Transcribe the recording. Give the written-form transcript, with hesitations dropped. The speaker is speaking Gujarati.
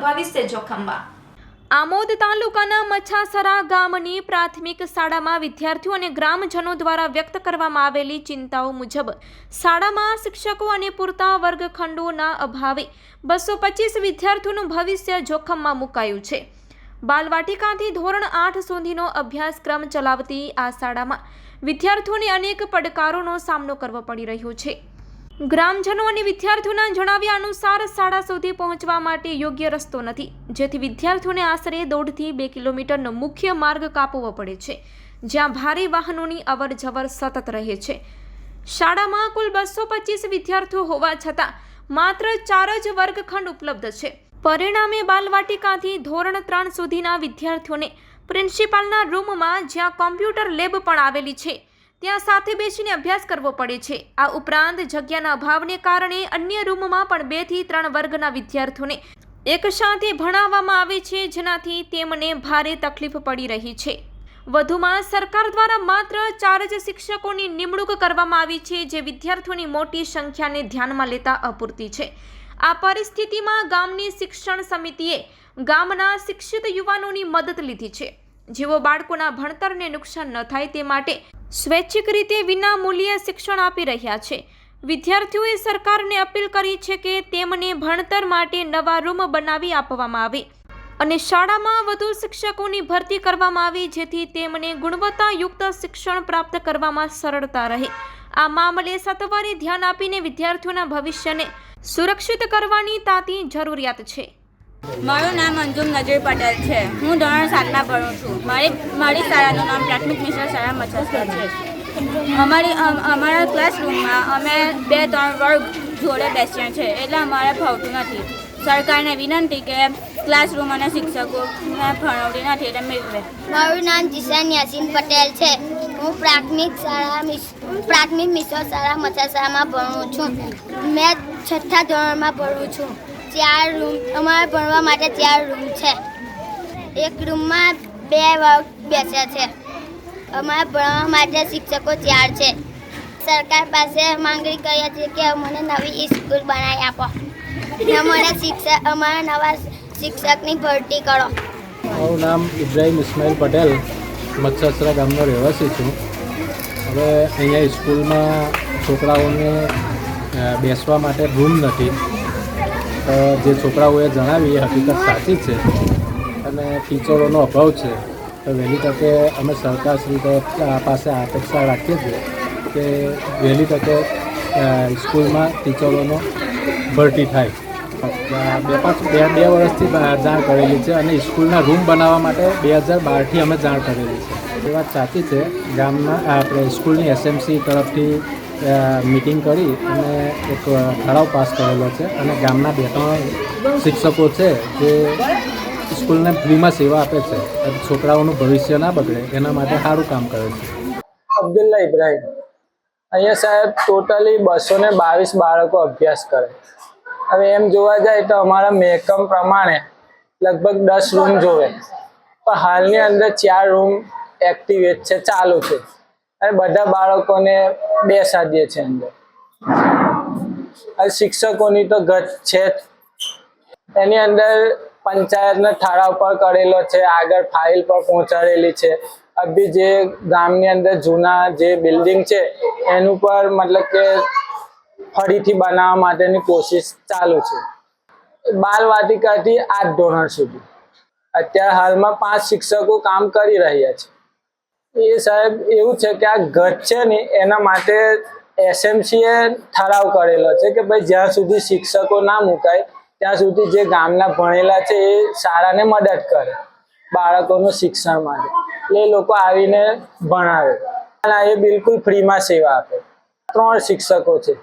ભવિષ્ય જોખમમાં। આમોદ તાલુકાના મચ્છાસરા ગામની પ્રાથમિક શાળામાં વિદ્યાર્થીઓ અને ગ્રામજનો દ્વારા વ્યક્ત કરવામાં આવેલી ચિંતાઓ મુજબ શાળામાં શિક્ષકો અને પૂરતા વર્ગખંડોના અભાવે 225 વિદ્યાર્થીઓનું ભવિષ્ય જોખમમાં મુકાયું છે। બાલવાટિકાથી ધોરણ 8 સુધીનો અભ્યાસક્રમ ચલાવતી આ શાળામાં વિદ્યાર્થીઓને અનેક પડકારોનો સામનો કરવો પડી રહ્યો છે। ગ્રામજનો અને વિદ્યાર્થીઓના જણાવ્યા અનુસાર શાળા સુધી પહોંચવા માટે યોગ્ય રસ્તો નથી, જેથી વિદ્યાર્થીઓને આશરે 1.5 થી 2 કિલોમીટરનો મુખ્ય માર્ગ કાપવો પડે છે, જ્યાં ભારે વાહનોની અવરજવર સતત રહે છે। શાળામાં કુલ 225 વિદ્યાર્થીઓ હોવા છતાં માત્ર 4 જ વર્ગખંડ ઉપલબ્ધ છે। પરિણામે બાલવાટિકાથી ધોરણ 3 સુધીના વિદ્યાર્થીઓને પ્રિન્સિપાલના રૂમમાં, જ્યાં કોમ્પ્યુટર લેબ પણ આવેલી છે, ત્યાં સાથે બેસીને અભ્યાસ કરવો પડે છે। આ ઉપરાંત જગ્યાના અભાવને કારણે અન્ય રૂમમાં પણ 2 થી 3 વર્ગના વિદ્યાર્થીઓને એકસાથે ભણાવવામાં આવે છે, જેનાથી તેમને ભારે તકલીફ પડી રહી છે। વધુમાં સરકાર દ્વારા માત્ર 4 જ શિક્ષકોની નિમણૂક કરવામાં આવી છે, જે વિદ્યાર્થીઓની મોટી સંખ્યાને ધ્યાનમાં લેતા અપૂરતી છે। આ પરિસ્થિતિમાં ગામની શિક્ષણ સમિતિએ ગામના શિક્ષિત યુવાનોની મદદ લીધી છે, જેઓ બાળકોના ભણતરને નુકસાન ન થાય તે માટે સ્વૈચ્છિક રીતે વિના મૂલ્યે શિક્ષણ આપી રહ્યા છે। વિદ્યાર્થીઓએ સરકારને અપીલ કરી છે કે તેમને ભણતર માટે નવા રૂમ બનાવી આપવામાં આવે અને શાળામાં વધુ શિક્ષકોની ભરતી કરવામાં આવે, જેથી તેમને ગુણવત્તાયુક્ત શિક્ષણ પ્રાપ્ત કરવામાં સરળતા રહે। આ મામલે સત્વરે ધ્યાન આપીને વિદ્યાર્થીઓના ભવિષ્યને સુરક્ષિત કરવાની તાતી જરૂરિયાત છે। મારું નામ અંજુમ નજીર પટેલ છે। હું ધોરણ 7માં ભણું છું। મારી શાળાનું નામ પ્રાથમિક મિશન શાળા મચ્છાસરા છે। અમારા ક્લાસરૂમમાં અમે 2-3 વર્ગ જોડે બેસીએ છીએ, એટલે અમારે ફાવતું નથી। સરકારને વિનંતી કે ક્લાસરૂમ અને શિક્ષકોને ફાળવણી નથી એટલે મેળવે। મારું નામ જીશાન યાસીન પટેલ છે। હું પ્રાથમિક મિશન શાળા મચ્છાસરામાં ભણું છું। મેં 6થા ધોરણમાં ભણું છું। 4 રૂમ, અમારે ભણવા માટે 4 રૂમ છે। એક રૂમમાં 2 વર્ગ બેસે છે। અમારે ભણવા માટે શિક્ષકો 4 છે। સરકાર પાસે માંગણી કરીએ છીએ કે અમને નવી સ્કૂલ બનાવી આપો, અમારા નવા શિક્ષકની ભરતી કરો। મારું નામ ઇબ્રાહિમ ઇસ્માઇલ પટેલ, મચ્છાસરા ગામનો રહેવાસી છું। હવે અહીંયા સ્કૂલમાં છોકરાઓને બેસવા માટે રૂમ નથી। જે છોકરાઓએ જણાવી એ હકીકત સાચી છે અને ટીચરોનો અભાવ છે। તો વહેલી તકે અમે સરકારશ્રી પાસે અપેક્ષા રાખીએ છીએ કે વહેલી તકે સ્કૂલમાં ટીચરોનો ભરતી થાય। 2 વર્ષથી જાણ કરેલી છે અને સ્કૂલના રૂમ બનાવવા માટે 2012થી અમે જાણ કરેલી છે। એ વાત સાચી છે। ગામના આપણે સ્કૂલની એસએમસી તરફથી મીટિંગ કરી અને એક ઠરાવ પાસ કરેલો છે અને ગામના 2-3 શિક્ષકો છે જે સ્કૂલને ફ્રીમાં સેવા આપે છે, છોકરાઓનું ભવિષ્ય ના બગડે એના માટે સારું કામ કરે છે। અબ્દુલ્લા ઇબ્રાહિમ, અહીંયા સાહેબ ટોટલી 222 બાળકો અભ્યાસ કરે। હવે એમ જોવા જાય તો અમારા મહેકમ પ્રમાણે લગભગ 10 રૂમ જોવે, પણ હાલની અંદર 4 રૂમ એક્ટિવેટ છે, ચાલુ છે અને બધા બાળકોને બેસાડીએ છીએ અંદર। શિક્ષકોની તો ઘટ છે જ। એની અંદર પંચાયતનો ઠરાવ પર કરેલો છે, આગળ ફાઇલ પર પહોંચાડેલી છે। અભી જે ગામની અંદર જૂના જે બિલ્ડિંગ છે એનું પર મતલબ કે ફરીથી બનાવવા માટેની કોશિશ ચાલુ છે। બાલવાટિકાથી 8 ધોરણ સુધી અત્યારે હાલમાં 5 શિક્ષકો કામ કરી રહ્યા છે। એ સાહેબ એવું છે કે આ ઘટ છે ને એના માટે એસએમસીએ ઠરાવ કરેલો છે કે ભાઈ જ્યાં સુધી શિક્ષકો ના મુકાય ત્યાં સુધી જે ગામના ભણેલા છે એ શાળાને મદદ કરે બાળકોનું શિક્ષણ માટે, એટલે એ લોકો આવીને ભણાવે। એ બિલકુલ ફ્રીમાં સેવા આપે। 3 શિક્ષકો છે।